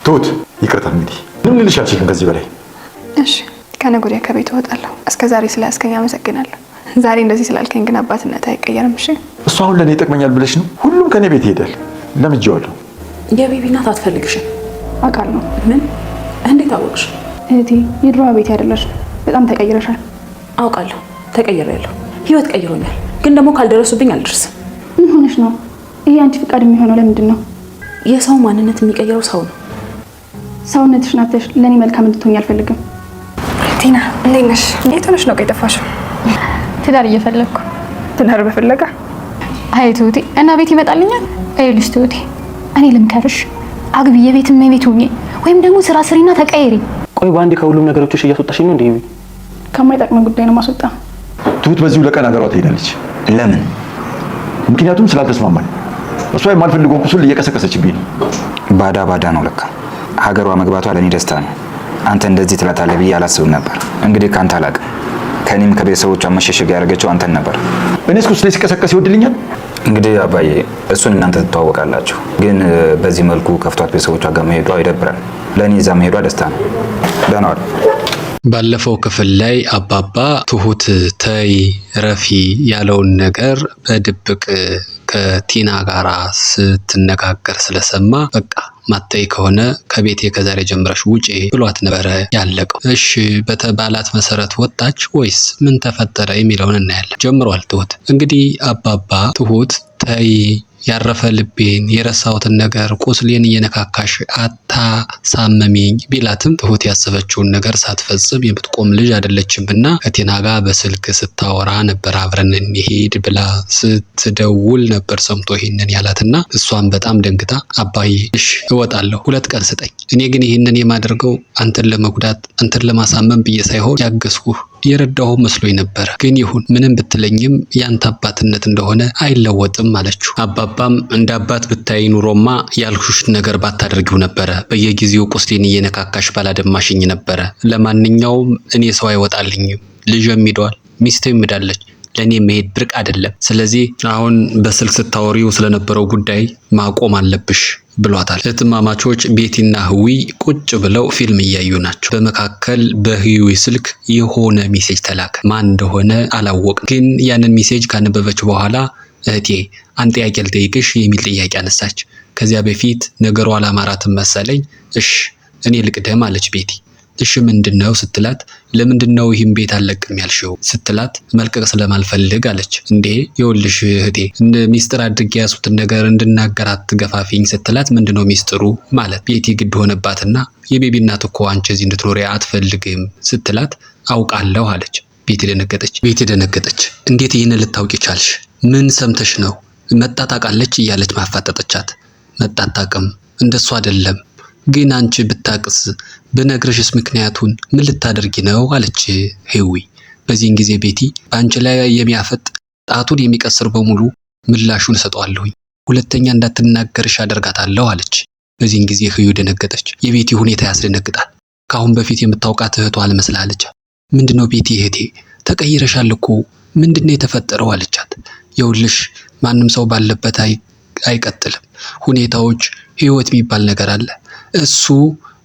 ትሁት ይቅርታ እንግዲህ ምንም ልልሽ አልችልም ከዚህ በላይ። እሺ ከነገ ወዲያ ከቤት እወጣለሁ። እስከ ዛሬ ስላስከኝ አመሰግናለሁ። ዛሬ እንደዚህ ስላልከኝ ግን አባትነት አይቀየርም። እሺ እሱ አሁን ለኔ ይጠቅመኛል ብለሽ ነው? ሁሉም ከኔ ቤት ይሄዳል። ለምጄዋለሁ። የቤቢ እናት አትፈልግሽም አውቃለሁ። ምን? እንዴት አወቅሽ? እህቴ የድሮዋ ቤት አይደለሽ። በጣም ተቀይረሻል። አውቃለሁ ተቀይሬያለሁ። ህይወት ቀይሮኛል። ግን ደግሞ ካልደረሱብኝ አልደርስም። ምን ሆነሽ ነው? ይሄ አንቺ ፍቃድ የሚሆነው ለምንድን ነው? የሰው ማንነት የሚቀይረው ሰው ነው። ሰውነትሽን አጥተሽ ለኔ መልካም እንድትሆኝ አልፈልግም። ቲና እንዴት ነሽ? የት ሆነሽ ነው የጠፋሽው? ትዳር እየፈለግኩ። ትዳር በፍለጋ? አይ ትሁቴ እና ቤት ይመጣልኛል። አይልሽ ትሁቴ እኔ ልምከርሽ፣ አግቢ፣ የቤትም የቤት ሁኚ፣ ወይም ደግሞ ስራ ስሪና ተቀየሪ። ቆይ በአንዴ ከሁሉም ነገሮችሽ እያስወጣሽኝ ነው እንዴ? ከማይጠቅም ጉዳይ ነው ማስወጣ። ትሁት በዚሁ ለቀን ሀገሯ ትሄዳለች። ለምን? ምክንያቱም ስላልተስማማኝ። እሷ የማልፈልገውን ቁስል እየቀሰቀሰችብኝ ነው። ባዳ ነው ለካ። ሀገሯ መግባቷ ለኔ ደስታ ነው። አንተ እንደዚህ ትላታለህ ብዬ አላስብም ነበር። እንግዲህ ካንተ አላውቅም። ከኔም ከቤተሰቦቿ መሸሸግ ያደረገችው አንተን ነበር። እኔስ ቁስሌ ሲቀሰቀስ ይወድልኛል? እንግዲህ አባዬ እሱን እናንተ ትተዋወቃላችሁ። ግን በዚህ መልኩ ከፍቷት ቤተሰቦቿ ጋር መሄዷ ይደብራል። ለኔ እዛ መሄዷ ደስታ ነው። ደህና ዋል። ባለፈው ክፍል ላይ አባባ ትሁት ተይ ረፊ ያለውን ነገር በድብቅ ከቲና ጋራ ስትነጋገር ስለሰማ በቃ ማታይ ከሆነ ከቤቴ ከዛሬ ጀምረሽ ውጪ ብሏት ነበረ ያለቀው። እሺ በተባላት መሰረት ወጣች ወይስ ምን ተፈጠረ የሚለውን እናያለን። ጀምሯል ትሁት። እንግዲህ አባባ ትሁት ተይ ያረፈ ልቤን የረሳሁትን ነገር ቁስሌን እየነካካሽ አታሳመሚኝ ቢላትም ትሁት ያሰበችውን ነገር ሳትፈጽም የምትቆም ልጅ አይደለችምና ከቲና ጋር በስልክ ስታወራ ነበር። አብረን እንሄድ ብላ ስትደውል ነበር ሰምቶ ይሄንን ያላትና እሷን በጣም ደንግጣ አባዬ እሺ እወጣለሁ 2 ቀን ስጠኝ። እኔ ግን ይሄንን የማደርገው አንተን ለመጉዳት አንተን ለማሳመም ብዬ ሳይሆን ያገዝኩህ የረዳሁ መስሎኝ ነበር። ግን ይሁን ምንም ብትለኝም ያንተ አባትነት እንደሆነ አይለወጥም አለችው። አባባም እንደ አባት ብታይ ኑሮማ ያልኩሽ ነገር ባታደርጊው ነበረ። በየጊዜው ቁስሌን እየነካካሽ ባላደማሽኝ ነበረ። ለማንኛውም እኔ ሰው አይወጣልኝም። ልጅም ሄዷል፣ ሚስቴም ሄዳለች። ለኔ መሄድ ብርቅ አይደለም። ስለዚህ አሁን በስልክ ስታወሪው ስለነበረው ጉዳይ ማቆም አለብሽ ብሏታል። እህትማማቾች ቤቲና ህዊ ቁጭ ብለው ፊልም እያዩ ናቸው። በመካከል በህዊ ስልክ የሆነ ሜሴጅ ተላከ። ማን እንደሆነ አላወቅም። ግን ያንን ሜሴጅ ካነበበች በኋላ እህቴ አንድ ጥያቄ ልጠይቅሽ የሚል ጥያቄ አነሳች። ከዚያ በፊት ነገሩ አላማራትም መሰለኝ። እሺ እኔ ልቅደም አለች ቤቲ። እሺ ምንድነው ስትላት፣ ለምንድነው ይህን ቤት አለቅም ያልሽው ስትላት፣ መልቀቅ ስለማልፈልግ አለች። እንዴ ይኸውልሽ እህቴ ሚስጥር አድርጌ ያሱትን ነገር እንድናገር አትገፋፊኝ ስትላት፣ ምንድነው ሚስጥሩ ማለት ቤቲ ግድ ሆነባትና የቤቢ እናት እኮ አንቺ እዚህ እንድትኖሪ አትፈልግም ስትላት፣ አውቃለሁ አለች። ቤቲ ደነገጠች። እንዴት ይህንን ልታውቂ ቻልሽ? ምን ሰምተሽ ነው? መጣጣቃለች እያለች ማፋጠጠቻት። መጣጣቅም እንደሱ አይደለም ግን አንቺ ብታቅስ በነግረሽስ ምክንያቱን ምን ልታደርጊ ነው አለች ህዊ። በዚህን ጊዜ ቤቲ በአንቺ ላይ የሚያፈጥ ጣቱን የሚቀስር በሙሉ ምላሹን ሰጠዋለሁኝ፣ ሁለተኛ እንዳትናገርሽ አደርጋታለሁ አለች። በዚህን ጊዜ ህዊ ደነገጠች። የቤቲ ሁኔታ ያስደነግጣል። ከአሁን በፊት የምታውቃት እህቷ አልመስላለች። ምንድነው ቤቲ እህቴ ተቀይረሻል እኮ ምንድነው የተፈጠረው አለቻት። የውልሽ ማንም ሰው ባለበት አይቀጥልም። ሁኔታዎች ህይወት የሚባል ነገር አለ። እሱ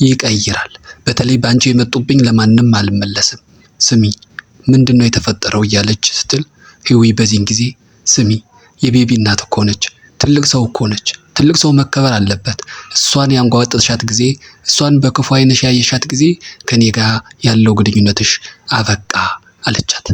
ይቀይራል። በተለይ ባንቺ የመጡብኝ ለማንም አልመለስም። ስሚ ምንድነው የተፈጠረው እያለች ስትል ህዊ በዚህን ጊዜ ስሚ የቤቢ እናት እኮ ነች። ትልቅ ሰው እኮ ነች። ትልቅ ሰው መከበር አለበት። እሷን ያንጓጠጥሻት ጊዜ፣ እሷን በክፉ ዓይንሽ ያየሻት ጊዜ ከኔ ጋር ያለው ግንኙነትሽ አበቃ አለቻት።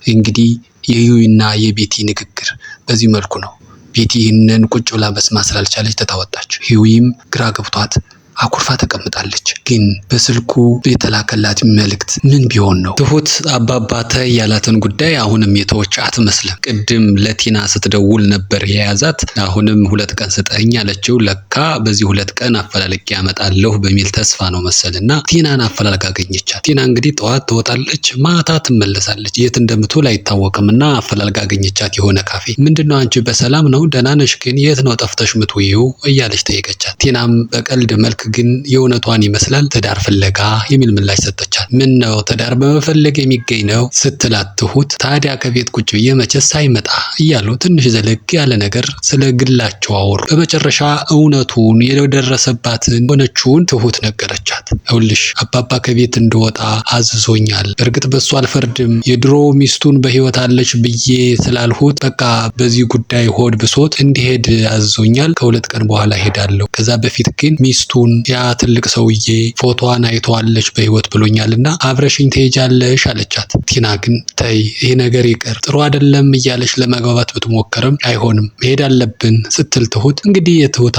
እንግዲህ የህዊና የቤቲ ንግግር በዚህ መልኩ ነው። ቤቲ ይህንን ቁጭ ብላ መስማት ስላልቻለች ተታወጣች። ህዊም ግራ ገብቷት አኩርፋ ተቀምጣለች። ግን በስልኩ የተላከላት መልእክት ምን ቢሆን ነው? ትሁት አባባ ተይ ያላትን ጉዳይ አሁንም የተወች አትመስልም። ቅድም ለቲና ስትደውል ነበር የያዛት። አሁንም 2 ቀን ስጠኝ አለችው። ለካ በዚህ 2 ቀን አፈላልጌ ያመጣለሁ በሚል ተስፋ ነው መሰልና ቲናን አፈላልጋ አገኘቻት። ቲና እንግዲህ ጠዋት ትወጣለች፣ ማታ ትመለሳለች። የት እንደምትውል አይታወቅምና አፈላልጋ አገኘቻት የሆነ ካፌ። ምንድነው አንቺ በሰላም ነው? ደህና ነሽ? ግን የት ነው ጠፍተሽ ምትውይው እያለች ጠየቀቻት። ቲናም በቀልድ መልክ ግን የእውነቷን ይመስላል ትዳር ፍለጋ የሚል ምላሽ ሰጠቻት። ምን ነው ትዳር በመፈለግ የሚገኝ ነው ስትላት ትሁት ታዲያ ከቤት ቁጭ ብዬ መቼስ ሳይመጣ እያሉ ትንሽ ዘለግ ያለ ነገር ስለ ግላቸው አወሩ። በመጨረሻ እውነቱን የደረሰባትን ሆነችውን ትሁት ነገረቻት። ይኸውልሽ አባባ ከቤት እንደወጣ አዝዞኛል። እርግጥ በሱ አልፈርድም። የድሮ ሚስቱን በህይወት አለች ብዬ ስላልሁት በቃ በዚህ ጉዳይ ሆድ ብሶት እንዲሄድ አዝዞኛል። ከ2 ቀን በኋላ ሄዳለሁ። ከዛ በፊት ግን ሚስቱን ያ ትልቅ ሰውዬ ፎቶዋን አይተዋለች በህይወት ብሎኛልና አብረሽኝ ትሄጃለሽ አለቻት። ቲና ግን ተይ ይሄ ነገር ይቅር ጥሩ አይደለም እያለች ለመግባባት ብትሞክርም አይሆንም መሄድ አለብን ስትል ትሁት እንግዲህ የትሁት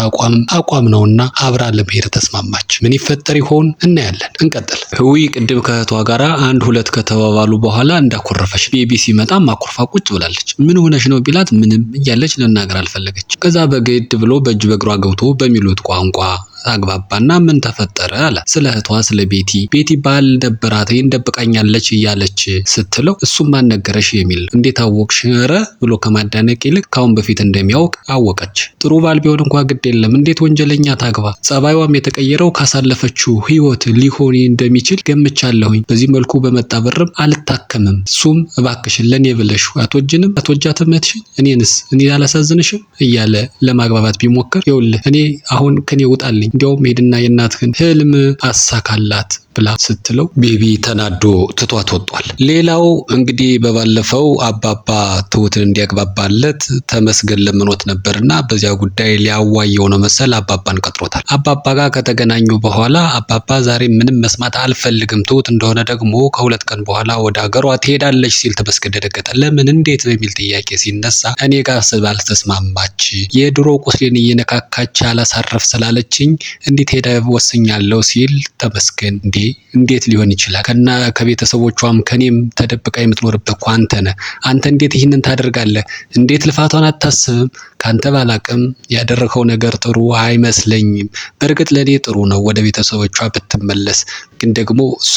አቋም ነውና አብራ ለመሄድ ተስማማች። ምን ይፈጠር ይሆን እናያለን። እንቀጥል። ህዊ ቅድም ከእህቷ ጋራ 1-2 ከተባባሉ በኋላ እንዳኮረፈች ቤቢ ሲመጣ ማኮርፋ ቁጭ ብላለች። ምን ሆነሽ ነው ቢላት ምንም እያለች ልናገር አልፈለገች። ከዛ በግድ ብሎ በእጅ በእግሯ ገብቶ በሚሉት ቋንቋ አግባባና ምን ተፈጠረ አለ። ስለ እህቷ ስለ ቤቲ ባል ነበራት ይሄን ደብቃኛለች እያለች ስትለው እሱም ማን ነገረሽ የሚል እንዴት አወቅሽ ኧረ ብሎ ከማዳነቅ ይልቅ ካሁን በፊት እንደሚያውቅ አወቀች። ጥሩ ባል ቢሆን እንኳን ግድ የለም እንዴት ወንጀለኛ ታግባ። ጸባይዋም የተቀየረው ካሳለፈችው ህይወት ሊሆን እንደሚችል ገምቻለሁኝ። በዚህ መልኩ በመጣ ብርም አልታከምም። እሱም እባክሽን ለኔ ብለሽ አትወጃትም እህትሽን እኔ አላሳዝንሽም እያለ ለማግባባት ቢሞክር ይኸውልህ እኔ አሁን ከኔ ውጣልኝ እንዲያውም ሄድና የእናትህን ህልም አሳካላት ብላ ስትለው ቤቢ ተናዶ ትቷት ወጧል። ሌላው እንግዲህ በባለፈው አባባ ትሁትን እንዲያግባባለት ተመስገን ለምኖት ነበርና በዚያ ጉዳይ ሊያዋየው ነው መሰል አባባን ቀጥሮታል። አባባ ጋር ከተገናኙ በኋላ አባባ ዛሬ ምንም መስማት አልፈልግም ትሁት እንደሆነ ደግሞ ከ2 ቀን በኋላ ወደ ሀገሯ ትሄዳለች ሲል ተመስገን ደነገጠ። ለምን እንዴት በሚል ጥያቄ ሲነሳ እኔ ጋር ስላልተስማማች የድሮ ቁስሌን እየነካካች አላሳረፍ ስላለችኝ እንዴት ሄዳ ወስኛለሁ ሲል ተመስገን እንዴት ሊሆን ይችላል? ከቤተሰቦቿም ከኔም ተደብቃ የምትኖርበት እኮ አንተ ነህ። አንተ እንዴት ይህንን ታደርጋለህ? እንዴት ልፋቷን አታስብም? ካንተ ባላቅም ያደረከው ነገር ጥሩ አይመስለኝም። በእርግጥ ለኔ ጥሩ ነው ወደ ቤተሰቦቿ ብትመለስ፣ ግን ደግሞ እሷ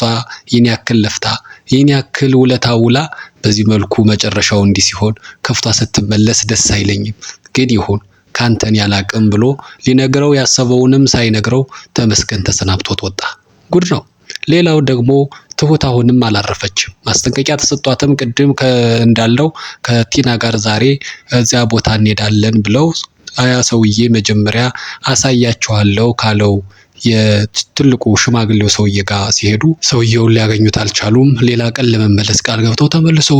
ይህን ያክል ለፍታ ይህን ያክል ውለታ ውላ በዚህ መልኩ መጨረሻው እንዲህ ሲሆን ከፍቷ ስትመለስ ደስ አይለኝም። ግን ይሁን ካንተን ያላቅም ብሎ ሊነግረው ያሰበውንም ሳይነግረው ተመስገን ተሰናብቶት ወጣ። ጉድ ነው። ሌላው ደግሞ ትሁት አሁንም አላረፈችም። ማስጠንቀቂያ ተሰጧትም ቅድም እንዳለው ከቲና ጋር ዛሬ እዚያ ቦታ እንሄዳለን ብለው አያ ሰውዬ መጀመሪያ አሳያቸዋለሁ ካለው የትልቁ ሽማግሌው ሰውዬ ጋር ሲሄዱ ሰውዬውን ሊያገኙት አልቻሉም። ሌላ ቀን ለመመለስ ቃል ገብተው ተመልሰው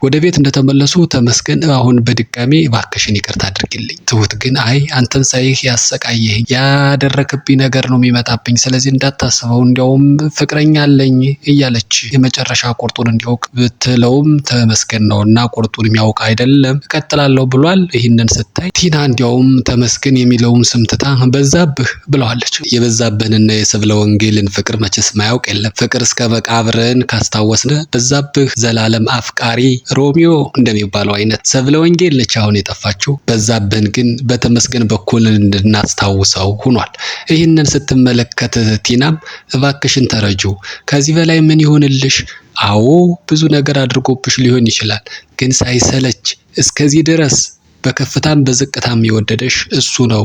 ወደ ቤት እንደተመለሱ ተመስገን አሁን በድጋሚ እባክሽን ይቅርታ አድርግልኝ። ትሁት ግን አይ አንተን ሳይህ ያሰቃየኝ ያደረክብኝ ነገር ነው የሚመጣብኝ፣ ስለዚህ እንዳታስበው እንዲያውም ፍቅረኛ አለኝ እያለች የመጨረሻ ቁርጡን እንዲያውቅ ብትለውም ተመስገን ነውና ቁርጡን የሚያውቅ አይደለም እቀጥላለሁ ብሏል። ይህንን ስታይ ቲና እንዲያውም ተመስገን የሚለውን ስም ትታ በዛብህ ብለዋለች። የበዛብህንና የሰብለ ወንጌልን ፍቅር መቼስ ማያውቅ የለም። ፍቅር እስከ መቃብርን ካስታወስነ በዛብህ ዘላለም አፍቃሪ ሮሚዮ እንደሚባለው አይነት ሰብለ ወንጌል ነች አሁን የጠፋችው። በዛብህን ግን በተመስገን በኩል እንድናስታውሰው ሆኗል። ይህንን ስትመለከት ቲናም እባክሽን ተረጁ፣ ከዚህ በላይ ምን ይሆንልሽ? አዎ ብዙ ነገር አድርጎብሽ ሊሆን ይችላል፣ ግን ሳይሰለች እስከዚህ ድረስ በከፍታም በዝቅታም የወደደሽ እሱ ነው፣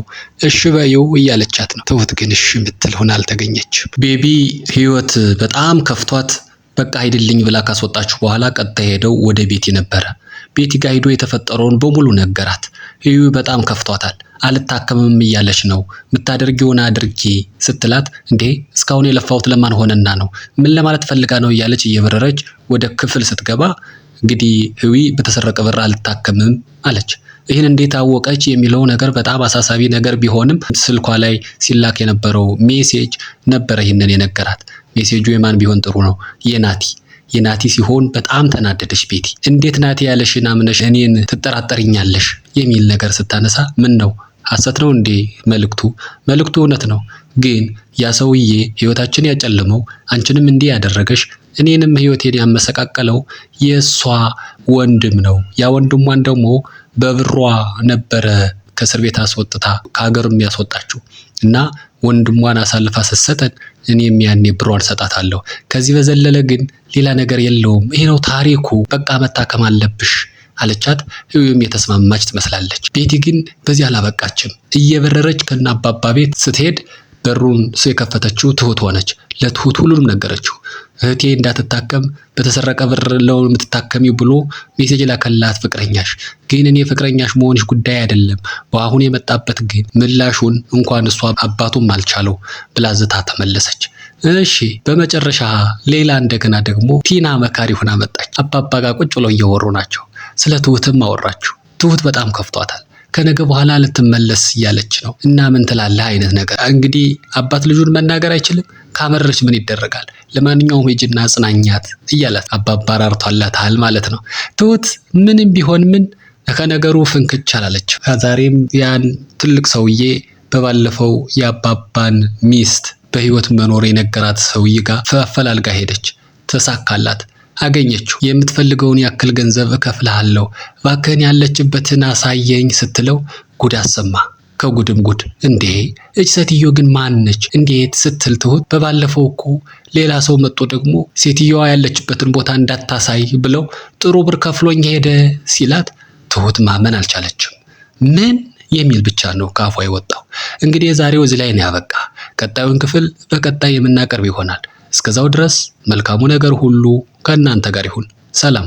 እሺ በይው እያለቻት ነው። ትሁት ግን እሺ ምትል ሆና አልተገኘችም። ቤቢ ህይወት በጣም ከፍቷት በቃ አይደልኝ ብላ ካስወጣችሁ በኋላ ቀጥታ ሄደው ወደ ቤቲ ነበረ። ቤቲ ጋር ሄዶ የተፈጠረውን በሙሉ ነገራት። ይሁ በጣም ከፍቷታል። አልታከምም እያለች ነው። ምታደርጊውን አድርጊ ስትላት እንዴ እስካሁን የለፋሁት ለማን ሆነና ነው? ምን ለማለት ፈልጋ ነው? እያለች እየበረረች ወደ ክፍል ስትገባ እንግዲህ ህዊ በተሰረቀ ብር አልታከምም አለች። ይህን እንዴት አወቀች የሚለው ነገር በጣም አሳሳቢ ነገር ቢሆንም ስልኳ ላይ ሲላክ የነበረው ሜሴጅ ነበረ ይህንን የነገራት። ሜሴጁ የማን ቢሆን ጥሩ ነው? የናቲ ሲሆን በጣም ተናደደች ቤቲ። እንዴት ናቲ ያለሽን አምነሽ እኔን ትጠራጠሪኛለሽ የሚል ነገር ስታነሳ ምን ነው ሐሰት ነው እንዴ መልእክቱ እውነት ነው። ግን ያ ሰውዬ ህይወታችን ያጨለመው አንቺንም እንዲህ ያደረገሽ እኔንም ህይወቴን ያመሰቃቀለው የሷ ወንድም ነው። ያ ወንድሟን ደግሞ በብሯ ነበረ ከእስር ቤት አስወጥታ ከሀገርም ያስወጣችው እና ወንድሟን አሳልፋ ስትሰጠን እኔም ያኔ ብሯን ሰጣታለሁ። ከዚህ በዘለለ ግን ሌላ ነገር የለውም። ይሄ ነው ታሪኩ። በቃ መታከም አለብሽ አለቻት። ህዩም የተስማማች ትመስላለች። ቤቲ ግን በዚህ አላበቃችም። እየበረረች ከነ አባባ ቤት ስትሄድ በሩን የከፈተችው ትሁት ሆነች። ለትሁት ሁሉንም ነገረችው። እህቴ እንዳትታከም በተሰረቀ ብር ነው የምትታከሚው ብሎ ሜሴጅ ላከላት ፍቅረኛሽ። ግን እኔ ፍቅረኛሽ መሆንሽ ጉዳይ አይደለም፣ በአሁን የመጣበት ግን ምላሹን እንኳን እሷ አባቱም አልቻለው ብላ ዝታ ተመለሰች። እሺ በመጨረሻ ሌላ እንደገና ደግሞ ቲና መካሪ ሆና መጣች። አባባ ጋር ቁጭ ብለው እየወሩ ናቸው። ስለ ትሁትም አወራችሁ። ትሁት በጣም ከፍቷታል። ከነገ በኋላ ልትመለስ እያለች ነው እና ምን ትላለህ አይነት ነገር። እንግዲህ አባት ልጁን መናገር አይችልም። ካመረች ምን ይደረጋል? ለማንኛውም ሂጂና አጽናኛት እያላት አባባ ራርቷላታል ማለት ነው። ትሁት ምንም ቢሆን ምን ከነገሩ ፍንክች አላለች። ዛሬም ያን ትልቅ ሰውዬ በባለፈው የአባባን ሚስት በህይወት መኖር የነገራት ሰውዬ ጋር ፈላልጋ ሄደች። ተሳካላት። አገኘችው። የምትፈልገውን ያክል ገንዘብ እከፍልሃለሁ፣ እባክህን ያለችበትን አሳየኝ ስትለው ጉድ አሰማ። ከጉድም ጉድ። እንዴ እች ሴትዮ ግን ማን ነች? እንዴት ስትል ትሁት በባለፈው እኮ ሌላ ሰው መጥቶ ደግሞ ሴትዮዋ ያለችበትን ቦታ እንዳታሳይ ብለው ጥሩ ብር ከፍሎኝ ሄደ ሲላት ትሁት ማመን አልቻለችም። ምን የሚል ብቻ ነው ካፏ የወጣው። እንግዲህ የዛሬው እዚህ ላይ ነው ያበቃ። ቀጣዩን ክፍል በቀጣይ የምናቀርብ ይሆናል። እስከዛው ድረስ መልካሙ ነገር ሁሉ ከእናንተ ጋር ይሁን። ሰላም።